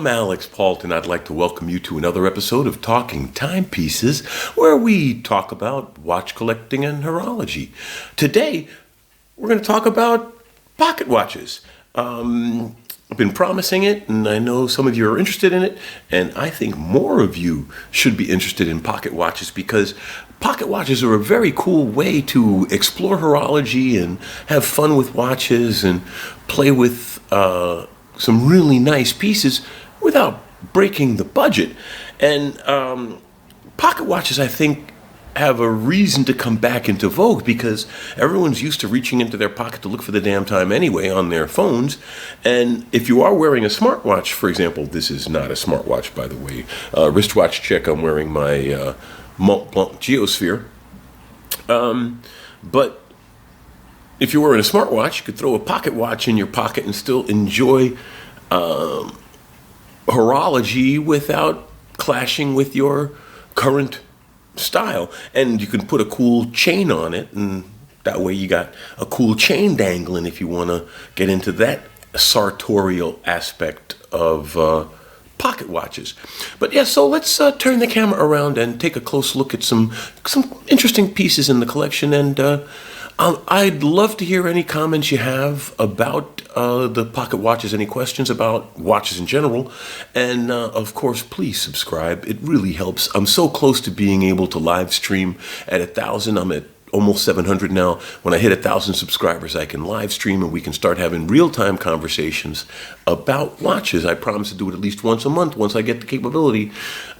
I'm Alex Paulton. I'd like to welcome you to another episode of Talking Timepieces, where we talk about watch collecting and horology. Today, we're going to talk about pocket watches. I've been promising it, and I know some of you are interested in it, and I think more of you should be interested in pocket watches because pocket watches are a very cool way to explore horology and have fun with watches and play with some really nice pieces without breaking the budget. And pocket watches, I think, have a reason to come back into vogue because everyone's used to reaching into their pocket to look for the damn time anyway on their phones. And if you are wearing a smartwatch, for example, this is not a smartwatch, by the way, wristwatch check, I'm wearing my Mont Blanc Geosphere. But if you're wearing a smartwatch, you could throw a pocket watch in your pocket and still enjoy horology without clashing with your current style. And you can put a cool chain on it, and that way you got a cool chain dangling if you want to get into that sartorial aspect of pocket watches. But yeah, so let's turn the camera around and take a close look at some interesting pieces in the collection. And I'd love to hear any comments you have about the pocket watches, any questions about watches in general. And of course, please subscribe. It really helps. I'm so close to being able to live stream at 1,000. I'm at almost 700 now. When I hit 1,000 subscribers, I can live stream and we can start having real-time conversations about watches. I promise to do it at least once a month once I get the capability.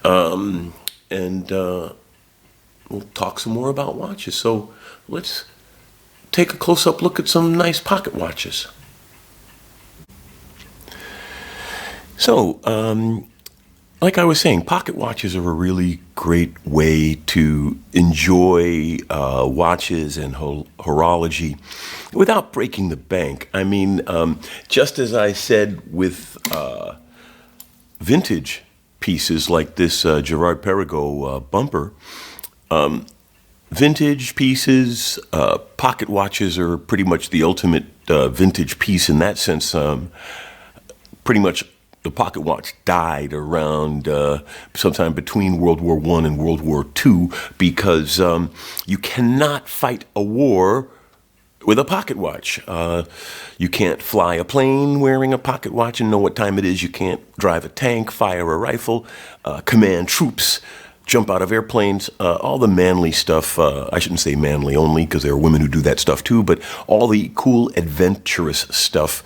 And we'll talk some more about watches. So let's take a close-up look at some nice pocket watches. So, like I was saying, pocket watches are a really great way to enjoy watches and horology without breaking the bank. I mean, just as I said with vintage pieces like this Gerard Perregaux bumper, vintage pieces, pocket watches are pretty much the ultimate vintage piece in that sense. Pretty much the pocket watch died around sometime between World War I and World War II because you cannot fight a war with a pocket watch. You can't fly a plane wearing a pocket watch and know what time it is. You can't drive a tank, fire a rifle, command troops, jump out of airplanes, all the manly stuff. I shouldn't say manly only because there are women who do that stuff too, but all the cool, adventurous stuff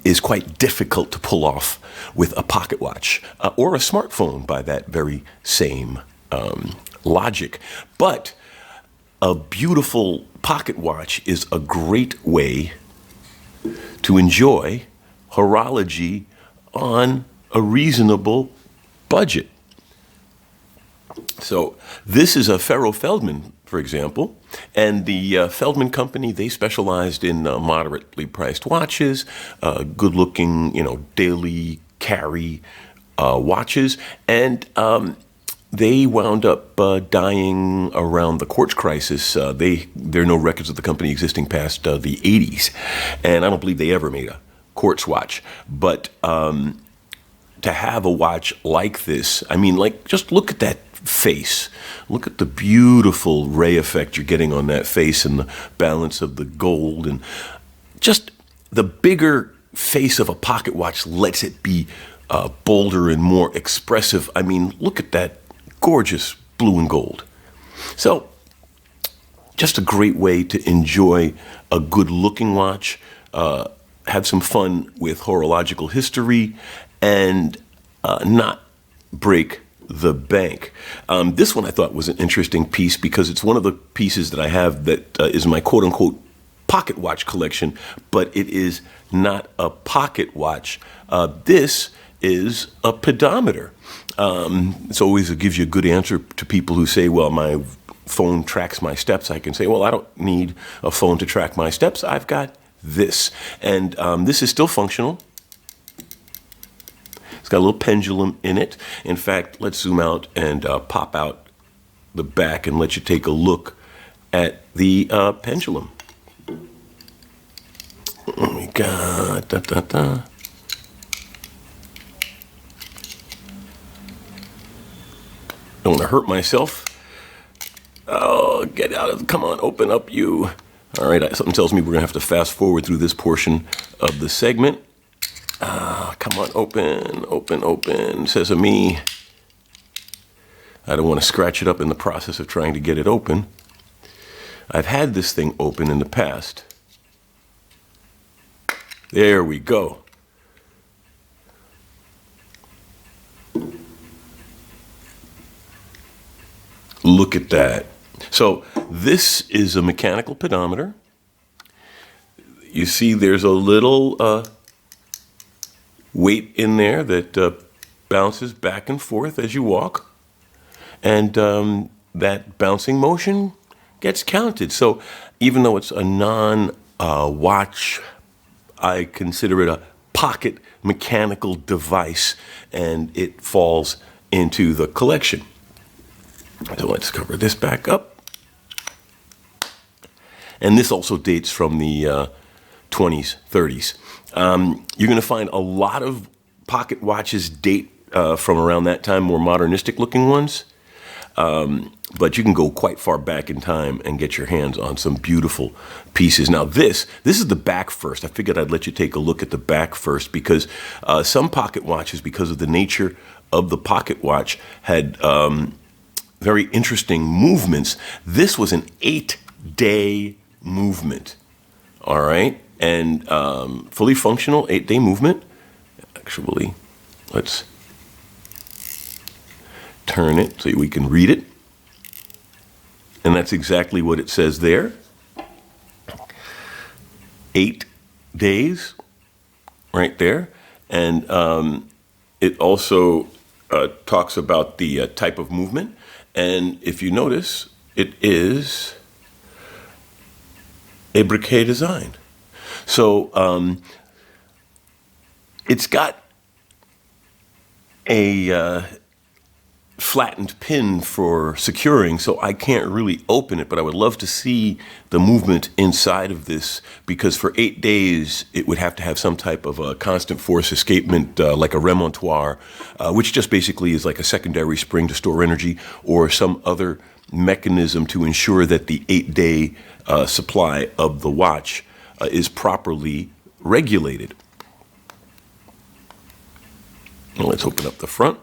is quite difficult to pull off with a pocket watch or a smartphone by that very same logic. But a beautiful pocket watch is a great way to enjoy horology on a reasonable budget. So this is a Ferro Feldman, for example, and the Feldman company, they specialized in moderately priced watches, good-looking, daily carry watches, and they wound up dying around the quartz crisis. There are no records of the company existing past the 80s, and I don't believe they ever made a quartz watch, but to have a watch like this, I mean, just look at that face. Look at the beautiful ray effect you're getting on that face and the balance of the gold, and just the bigger face of a pocket watch lets it be bolder and more expressive. I mean, look at that gorgeous blue and gold. So just a great way to enjoy a good looking watch, have some fun with horological history, and not break the bank. This one I thought was an interesting piece because it's one of the pieces that I have that is my quote-unquote pocket watch collection, but it is not a pocket watch. This is a pedometer. It's always gives you a good answer to people who say, well, my phone tracks my steps. I can say, well, I don't need a phone to track my steps. I've got this. And this is still functional. It's got a little pendulum in it. In fact, let's zoom out and pop out the back and let you take a look at the pendulum. We got Don't want to hurt myself. Oh, get out of, come on, open up you. All right, something tells me we're gonna have to fast forward through this portion of the segment. Come on, open, open, open, sesame. I don't want to scratch it up in the process of trying to get it open. I've had this thing open in the past. There we go. Look at that. So this is a mechanical pedometer. You see there's a little weight in there that bounces back and forth as you walk. And that bouncing motion gets counted. So even though it's a non-watch, I consider it a pocket mechanical device, and it falls into the collection. So let's cover this back up. And this also dates from the 20s, 30s. You're going to find a lot of pocket watches date from around that time, more modernistic looking ones. But you can go quite far back in time and get your hands on some beautiful pieces. Now this is the back first. I figured I'd let you take a look at the back first because some pocket watches, because of the nature of the pocket watch, had very interesting movements. This was an 8-day movement, all right? And fully functional 8-day movement. Actually, let's turn it so we can read it. And that's exactly what it says there. 8 days, right there. And it also talks about the type of movement. And if you notice, it is a briquet design. So it's got a flattened pin for securing, so I can't really open it, but I would love to see the movement inside of this, because for 8 days it would have to have some type of a constant force escapement, like a remontoire, which just basically is like a secondary spring to store energy, or some other mechanism to ensure that the 8-day supply of the watch is properly regulated. Now let's open up the front.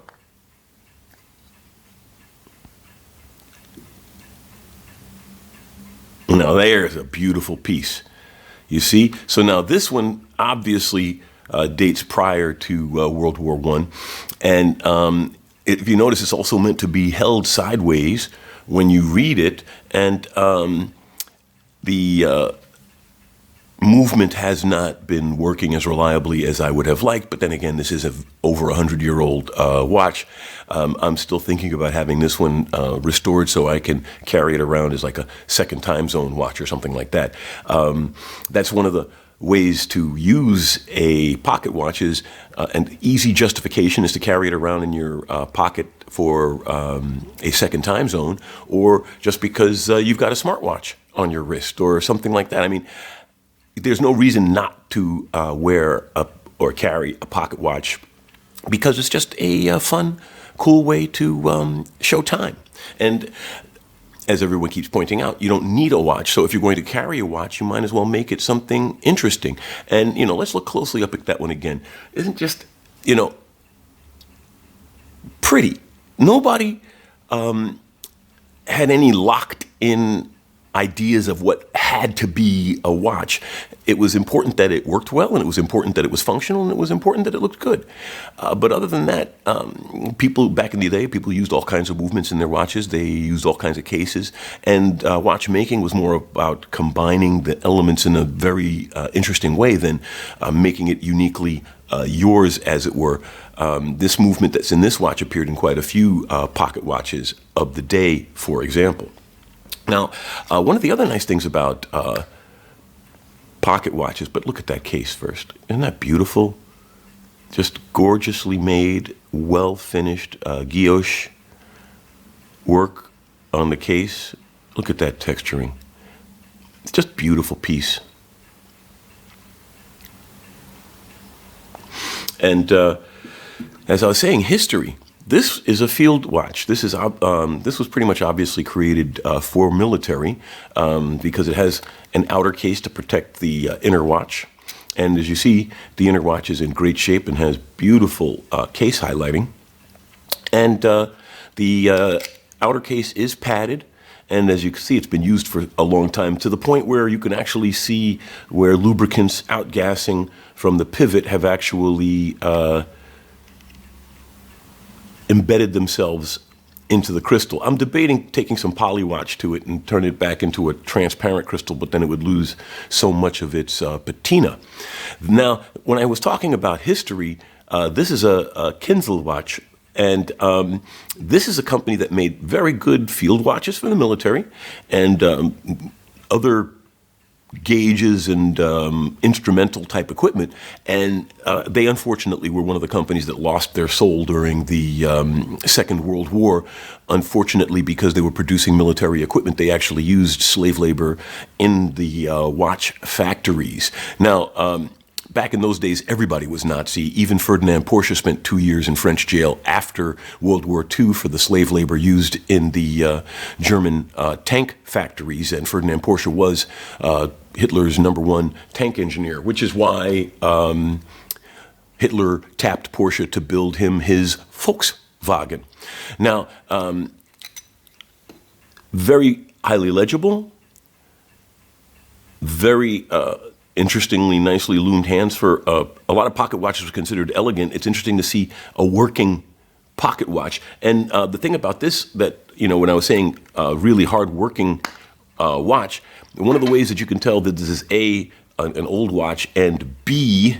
Now there's a beautiful piece, you see? So now this one obviously dates prior to World War I. And if you notice, it's also meant to be held sideways when you read it. And the movement has not been working as reliably as I would have liked. But then again, this is an over 100-year-old watch. I'm still thinking about having this one restored so I can carry it around as like a second time zone watch or something like that. That's one of the ways to use a pocket watch is an easy justification is to carry it around in your pocket for a second time zone, or just because you've got a smartwatch on your wrist or something like that. I mean, there's no reason not to wear or carry a pocket watch, because it's just a fun, cool way to show time. And as everyone keeps pointing out, you don't need a watch. So if you're going to carry a watch, you might as well make it something interesting. And, let's look closely up at that one again. Isn't just, pretty. Nobody had any locked in ideas of what had to be a watch. It was important that it worked well, and it was important that it was functional, and it was important that it looked good. But other than that, people back in the day, people used all kinds of movements in their watches. They used all kinds of cases, and watchmaking was more about combining the elements in a very interesting way than making it uniquely yours, as it were. This movement that's in this watch appeared in quite a few pocket watches of the day, for example. Now, one of the other nice things about pocket watches, but look at that case first. Isn't that beautiful? Just gorgeously made, well-finished guilloche work on the case. Look at that texturing. It's just a beautiful piece. And as I was saying, history. This is a field watch. This was pretty much obviously created for military because it has an outer case to protect the inner watch. And as you see, the inner watch is in great shape and has beautiful case highlighting. And the outer case is padded. And as you can see, it's been used for a long time, to the point where you can actually see where lubricants outgassing from the pivot have actually embedded themselves into the crystal. I'm debating taking some polywatch to it and turn it back into a transparent crystal, but then it would lose so much of its patina. Now, when I was talking about history, this is a Kinzel watch. And this is a company that made very good field watches for the military and other gauges and instrumental type equipment. And they unfortunately were one of the companies that lost their soul during the Second World War. Unfortunately, because they were producing military equipment, they actually used slave labor in the watch factories. Now, back in those days, everybody was Nazi. Even Ferdinand Porsche spent 2 years in French jail after World War II for the slave labor used in the German tank factories. And Ferdinand Porsche was Hitler's #1 tank engineer, which is why Hitler tapped Porsche to build him his Volkswagen. Now, very highly legible, very interestingly, nicely loomed hands. For a lot of pocket watches were considered elegant. It's interesting to see a working pocket watch. And the thing about this, that, when I was saying really hard working watch, one of the ways that you can tell that this is an old watch, and B,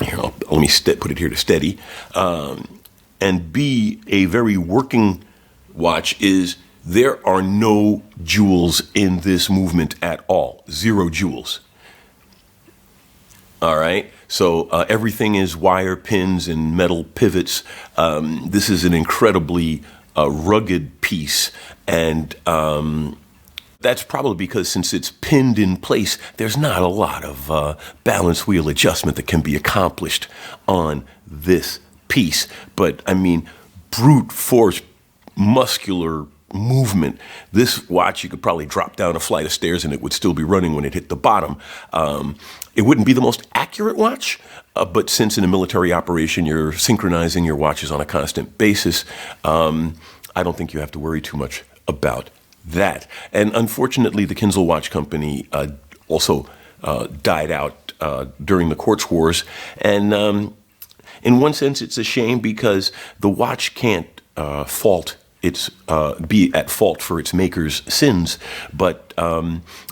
here, let me put it here to steady, and B, a very working watch, is there are no jewels in this movement at all. 0 jewels. All right. So everything is wire pins and metal pivots. This is an incredibly rugged piece. And that's probably because since it's pinned in place, there's not a lot of balance wheel adjustment that can be accomplished on this piece. But I mean, brute force, muscular movement. This watch, you could probably drop down a flight of stairs and it would still be running when it hit the bottom. It wouldn't be the most accurate watch, but since in a military operation you're synchronizing your watches on a constant basis, I don't think you have to worry too much about that. And unfortunately, the Kinzel Watch Company also died out during the quartz wars. And in one sense, it's a shame because the watch can't be at fault for its maker's sins, but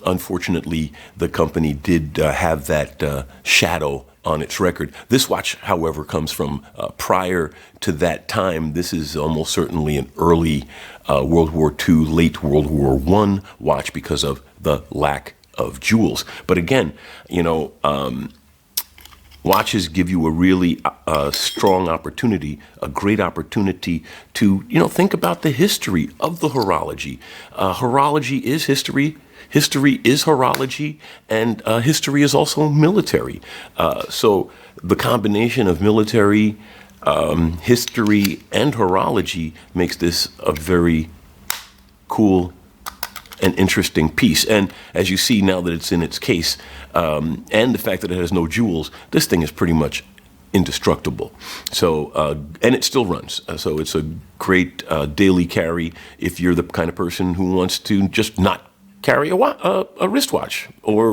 unfortunately, the company did have that shadow on its record. This watch, however, comes from prior to that time. This is almost certainly an early World War II, late World War I watch because of the lack of jewels. But again, watches give you a really strong opportunity, a great opportunity to, think about the history of the horology. Horology is history. History is horology, and history is also military. So the combination of military, history, and horology makes this a very cool and interesting piece. And as you see now that it's in its case, and the fact that it has no jewels, this thing is pretty much indestructible. So, and it still runs. So it's a great daily carry if you're the kind of person who wants to just not carry a wristwatch, or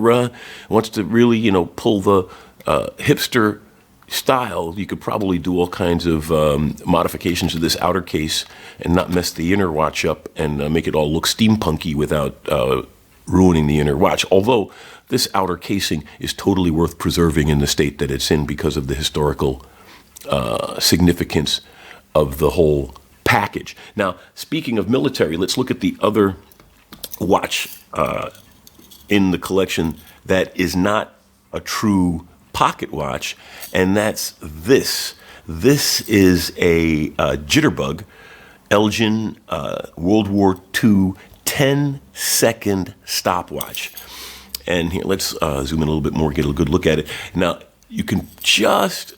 wants to really, pull the hipster style. You could probably do all kinds of modifications to this outer case and not mess the inner watch up and make it all look steampunky without ruining the inner watch. Although this outer casing is totally worth preserving in the state that it's in because of the historical significance of the whole package. Now, speaking of military, let's look at the other watch in the collection that is not a true pocket watch, and that's this. This is a Jitterbug Elgin World War II 10-second stopwatch. And here, let's zoom in a little bit more, get a good look at it. Now, you can just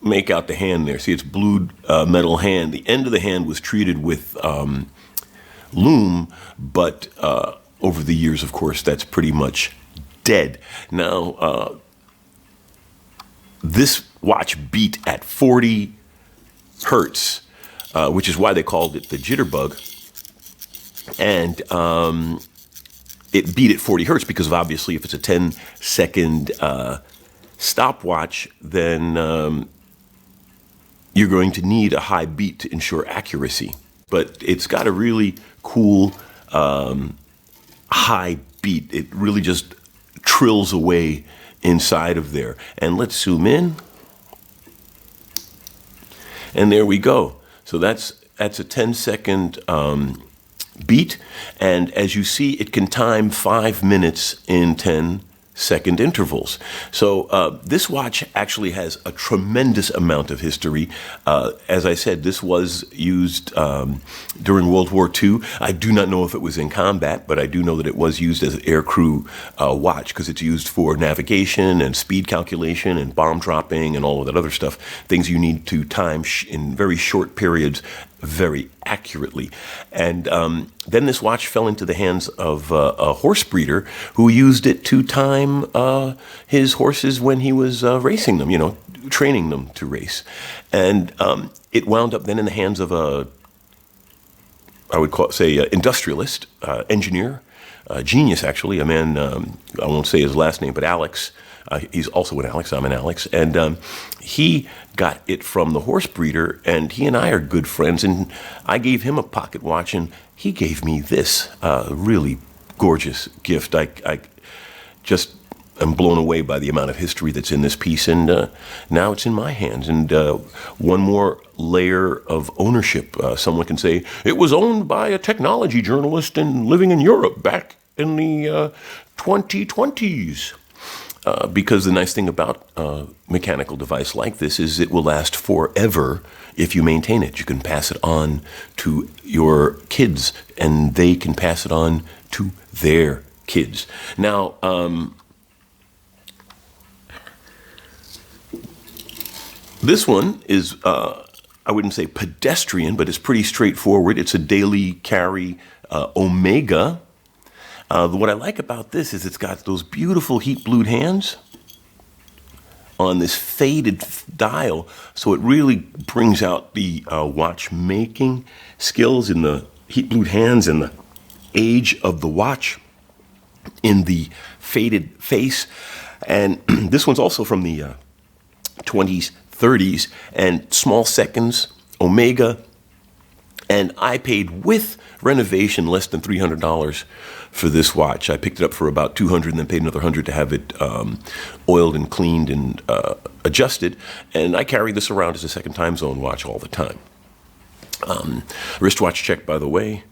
make out the hand there. See, it's blued metal hand. The end of the hand was treated with loom, but over the years, of course, that's pretty much dead. Now, this watch beat at 40 hertz, which is why they called it the jitterbug. And it beat at 40 hertz because of, obviously, if it's a 10-second stopwatch, then you're going to need a high beat to ensure accuracy. But it's got a really cool high beat. It really just trills away inside of there. And let's zoom in. And there we go. So that's a 10-second beat. And as you see, it can time 5 minutes in 10-second intervals. So this watch actually has a tremendous amount of history. As I said, this was used during World War II. I do not know if it was in combat, but I do know that it was used as an aircrew watch because it's used for navigation and speed calculation and bomb dropping and all of that other stuff, things you need to time in very short periods very accurately. And then this watch fell into the hands of a horse breeder who used it to time his horses when he was racing them, training them to race. And it wound up then in the hands of industrialist, engineer, genius actually, a man, I won't say his last name, but Alex. He's also an Alex, I'm an Alex. And he got it from the horse breeder, and he and I are good friends. And I gave him a pocket watch, and he gave me this really gorgeous gift. I just am blown away by the amount of history that's in this piece, and now it's in my hands. And one more layer of ownership. Someone can say, it was owned by a technology journalist and living in Europe back in the 2020s. Because the nice thing about a mechanical device like this is it will last forever if you maintain it. You can pass it on to your kids, and they can pass it on to their kids. Now, this one is, I wouldn't say pedestrian, but it's pretty straightforward. It's a daily carry Omega. What I like about this is it's got those beautiful heat blued hands on this faded dial, so it really brings out the watchmaking skills in the heat blued hands and the age of the watch in the faded face. And this one's also from the 20s, 30s, and small seconds, Omega. And I paid with renovation less than $300 for this watch. I picked it up for about $200 and then paid another $100 to have it oiled and cleaned and adjusted. And I carry this around as a second time zone watch all the time. Wristwatch check, by the way.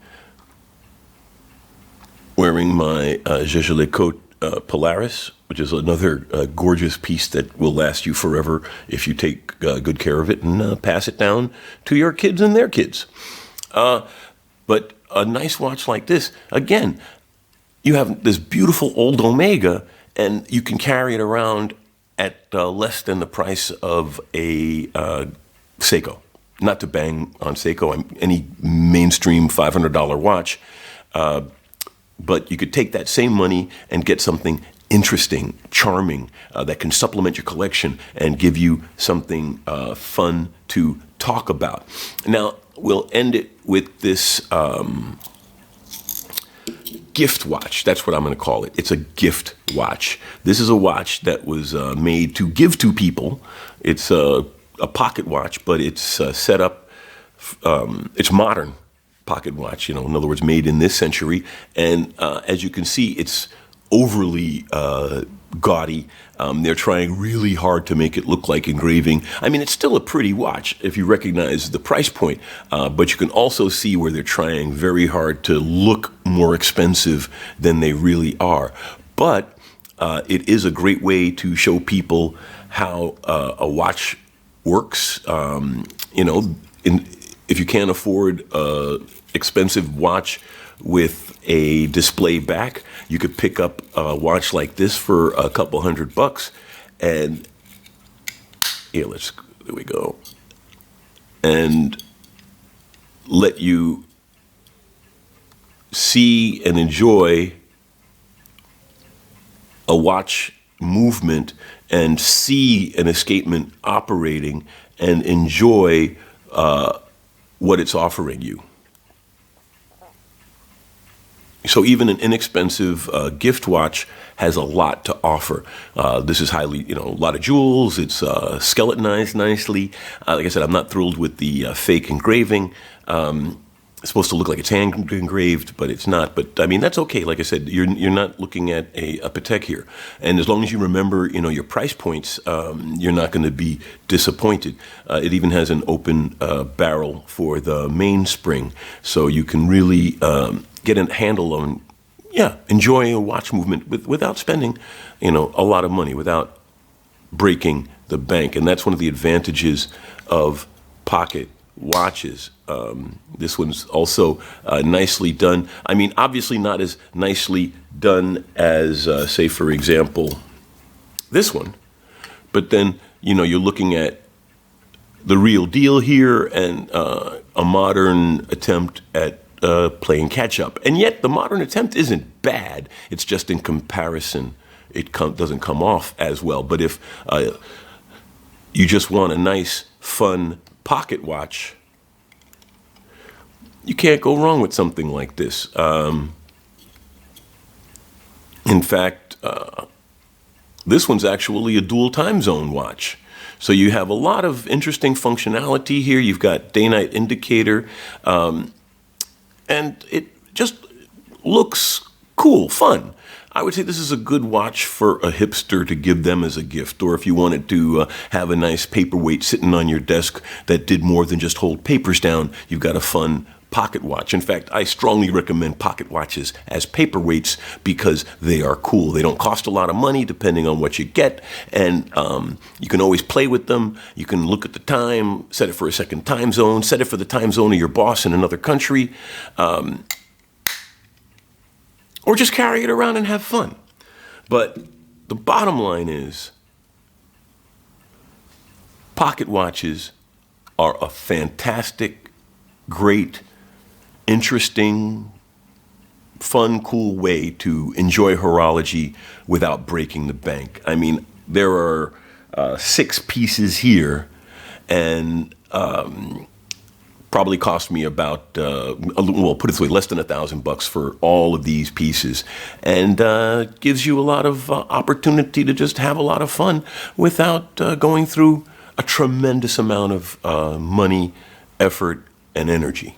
Wearing my Jaeger Coat Polaris, which is another gorgeous piece that will last you forever if you take good care of it and pass it down to your kids and their kids. But a nice watch like this, again, you have this beautiful old Omega, and you can carry it around at less than the price of a Seiko. Not to bang on Seiko, any mainstream $500 watch, but you could take that same money and get something interesting, charming, that can supplement your collection and give you something fun to talk about. Now, we'll end it with this gift watch. That's what I'm going to call it. It's a gift watch. This is a watch that was made to give to people. It's a pocket watch, but it's set up, it's modern pocket watch, in other words, made in this century. And as you can see, it's overly gaudy. They're trying really hard to make it look like engraving. I mean, it's still a pretty watch if you recognize the price point, but you can also see where they're trying very hard to look more expensive than they really are. But it is a great way to show people how a watch works. If you can't afford an expensive watch with a display back, you could pick up a watch like this for a couple $100. And here, let's There we go. And let you see and enjoy a watch movement and see an escapement operating and enjoy what it's offering you. So even an inexpensive gift watch has a lot to offer. This is highly, a lot of jewels. It's skeletonized nicely. Like I said, I'm not thrilled with the fake engraving. It's supposed to look like it's hand engraved, but it's not. But I mean, that's okay. Like I said, you're not looking at a Patek here, and as long as you remember, your price points, you're not going to be disappointed. It even has an open barrel for the mainspring, so you can really get a handle on, enjoy a watch movement without spending, a lot of money, without breaking the bank, and that's one of the advantages of pocket watches. This one's also nicely done. I mean, obviously not as nicely done as, say, for example, this one. But then, you're looking at the real deal here and a modern attempt at playing catch up. And yet the modern attempt isn't bad. It's just in comparison, it doesn't come off as well. But if you just want a nice, fun pocket watch, you can't go wrong with something like this. In fact, this one's actually a dual time zone watch. So you have a lot of interesting functionality here. You've got day-night indicator, and it just looks cool, fun. I would say this is a good watch for a hipster to give them as a gift, or if you wanted to have a nice paperweight sitting on your desk that did more than just hold papers down, you've got a fun pocket watch. In fact, I strongly recommend pocket watches as paperweights because they are cool. They don't cost a lot of money depending on what you get, and you can always play with them. You can look at the time, set it for a second time zone, set it for the time zone of your boss in another country, or just carry it around and have fun. But the bottom line is, pocket watches are a fantastic, great, interesting, fun, cool way to enjoy horology without breaking the bank. I mean, there are 6 pieces here, and probably cost me about, put it this way, less than $1,000 for all of these pieces, and gives you a lot of opportunity to just have a lot of fun without going through a tremendous amount of money, effort, and energy.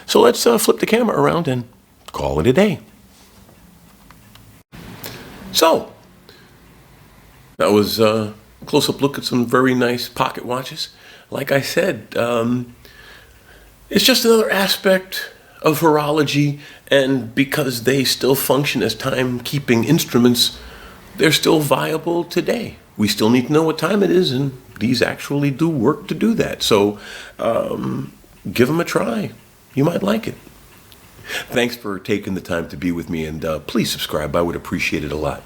So let's flip the camera around and call it a day. So that was a close-up look at some very nice pocket watches. Like I said, it's just another aspect of horology, and because they still function as timekeeping instruments, they're still viable today. We still need to know what time it is, and these actually do work to do that. So give them a try. You might like it. Thanks for taking the time to be with me, and please subscribe. I would appreciate it a lot.